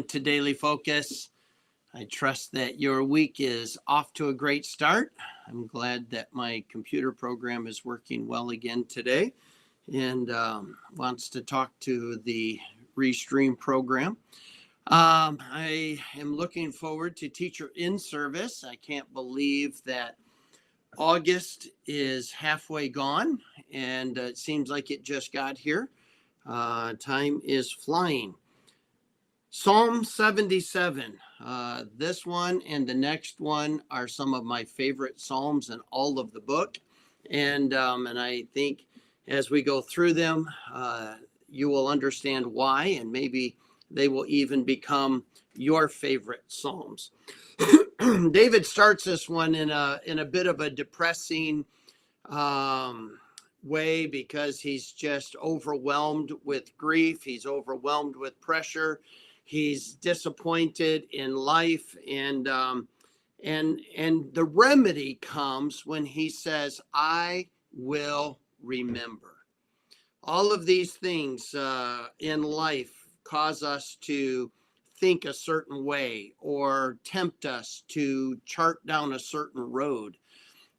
to Daily Focus. I trust that your week is off to a great start. I'm glad that my computer program is working well again today and wants to talk to the Restream program. I am looking forward to Teacher in Service. I can't believe that August is halfway gone, and it seems like it just got here. Time is flying. Psalm 77. This one and the next one are some of my favorite psalms in all of the book, and I think as we go through them, you will understand why, and maybe they will even become your favorite psalms. David starts this one in a bit of a depressing way because he's just overwhelmed with grief. He's overwhelmed with pressure. He's disappointed in life, and the remedy comes when he says, "I will remember." All of these things in life cause us to think a certain way or tempt us to chart down a certain road.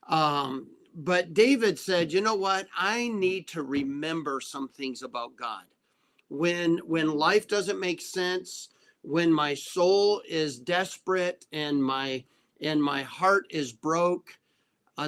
But David said, you know what? I need to remember some things about God. When life doesn't make sense, when my soul is desperate and my heart is broke,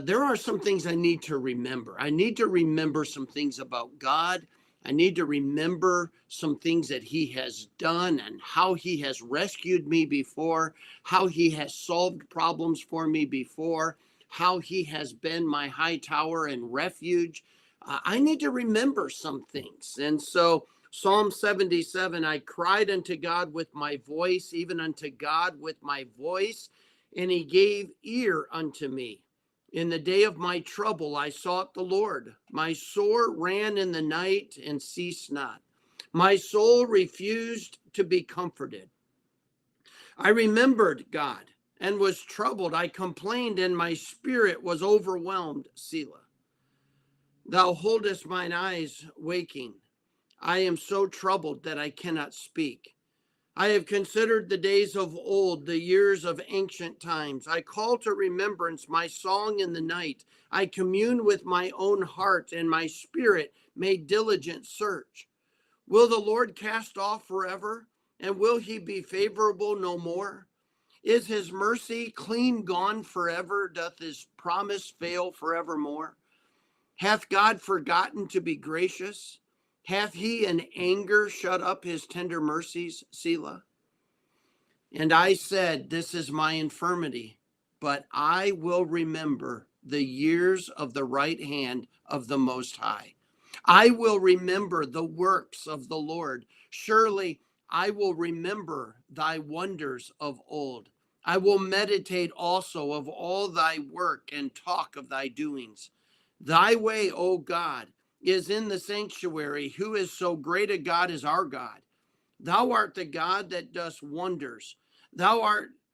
there are some things I need to remember. I need to remember some things about God. I need to remember some things that he has done and how he has rescued me before, how he has solved problems for me before, how he has been my high tower and refuge. I need to remember some things. And so Psalm 77, I cried unto God with my voice, even unto God with my voice, and he gave ear unto me. In the day of my trouble, I sought the Lord. My sore ran in the night and ceased not. My soul refused to be comforted. I remembered God and was troubled. I complained, and my spirit was overwhelmed. Selah. Thou holdest mine eyes waking. I am so troubled that I cannot speak. I have considered the days of old, the years of ancient times. I call to remembrance my song in the night. I commune with my own heart, and my spirit made diligent search. Will the Lord cast off forever? And will he be favorable no more? Is his mercy clean gone forever? Doth his promise fail forevermore? Hath God forgotten to be gracious? Hath he in anger shut up his tender mercies? Selah. And I said, this is my infirmity, but I will remember the years of the right hand of the Most High. I will remember the works of the Lord. Surely I will remember thy wonders of old. I will meditate also of all thy work and talk of thy doings. Thy way, O God, is in the sanctuary. Who is so great a God as our God? Thou art the God that does wonders. Thou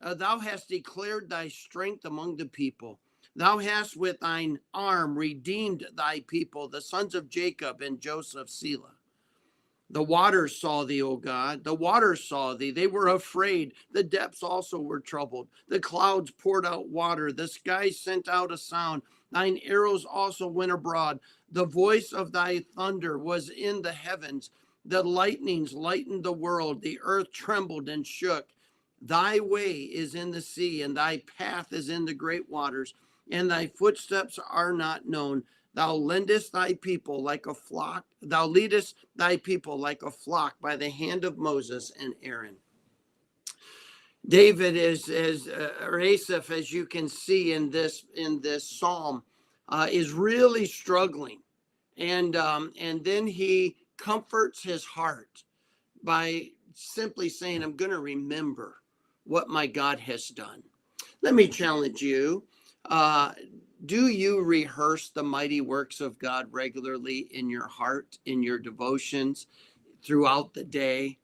hast declared thy strength among the people. Thou hast with thine arm redeemed thy people, the sons of Jacob and Joseph. Selah. The waters saw thee, O God. The waters saw thee. They were afraid. The depths also were troubled. The clouds poured out water. The sky sent out a sound. Thine arrows also went abroad. The voice of thy thunder was in the heavens. The lightnings lightened the world. The earth trembled and shook. Thy way is in the sea, and thy path is in the great waters, and thy footsteps are not known. Thou leadest thy people like a flock by the hand of Moses and Aaron. David or Asaph, as you can see in this psalm, is really struggling, and then he comforts his heart by simply saying, "I'm going to remember what my God has done." Let me challenge you. Do you rehearse the mighty works of God regularly in your heart, in your devotions throughout the day?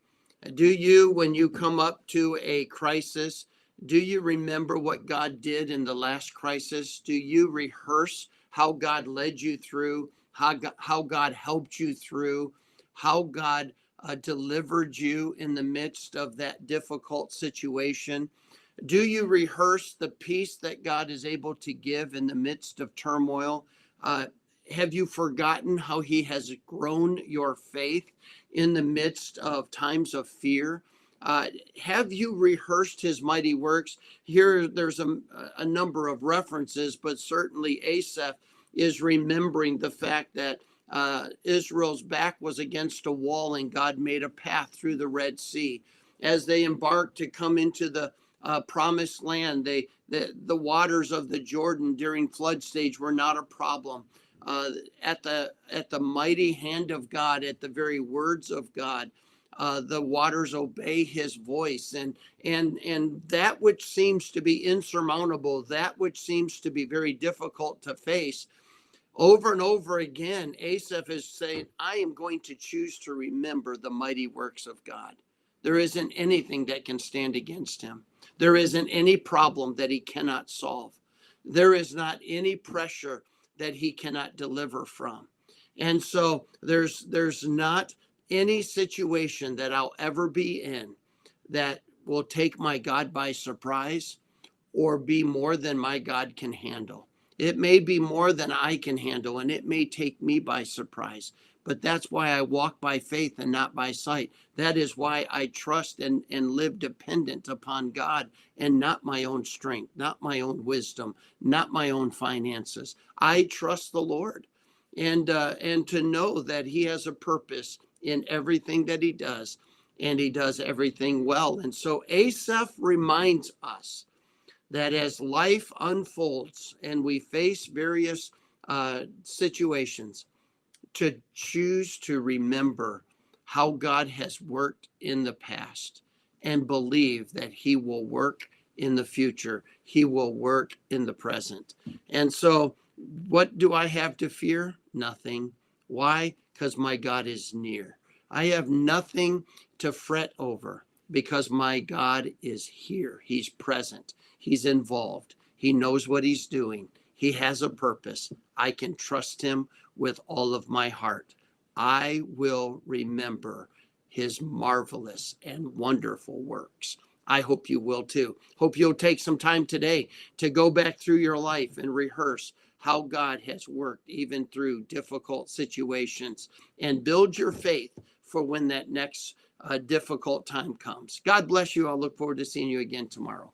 Do you, when you come up to a crisis, do you remember what God did in the last crisis? Do you rehearse how God led you through, how God helped you through, how God delivered you in the midst of that difficult situation? Do you rehearse the peace that God is able to give in the midst of turmoil? Uh, have you forgotten how he has grown your faith in the midst of times of fear? Have you rehearsed his mighty works? Here, there's a number of references, but certainly Asaph is remembering the fact that Israel's back was against a wall and God made a path through the Red Sea. As they embarked to come into the promised land, the waters of the Jordan during flood stage were not a problem. At the mighty hand of God, at the very words of God, the waters obey his voice, and that which seems to be insurmountable, that which seems to be very difficult to face, over and over again, Asaph is saying, I am going to choose to remember the mighty works of God. There isn't anything that can stand against him. There isn't any problem that he cannot solve. There is not any pressure that he cannot deliver from. And so there's not any situation that I'll ever be in that will take my God by surprise or be more than my God can handle. It may be more than I can handle, and it may take me by surprise. But that's why I walk by faith and not by sight. That is why I trust and live dependent upon God and not my own strength, not my own wisdom, not my own finances. I trust the Lord, and to know that he has a purpose in everything that he does, and he does everything well. And so Asaph reminds us that as life unfolds and we face various situations, to choose to remember how God has worked in the past and believe that he will work in the future. He will work in the present. And so what do I have to fear? Nothing. Why? Because my God is near. I have nothing to fret over because my God is here. He's present. He's involved. He knows what he's doing. He has a purpose. I can trust him with all of my heart. I will remember his marvelous and wonderful works. I hope you will too. Hope you'll take some time today to go back through your life and rehearse how God has worked even through difficult situations and build your faith for when that next difficult time comes. God bless you. I'll look forward to seeing you again tomorrow.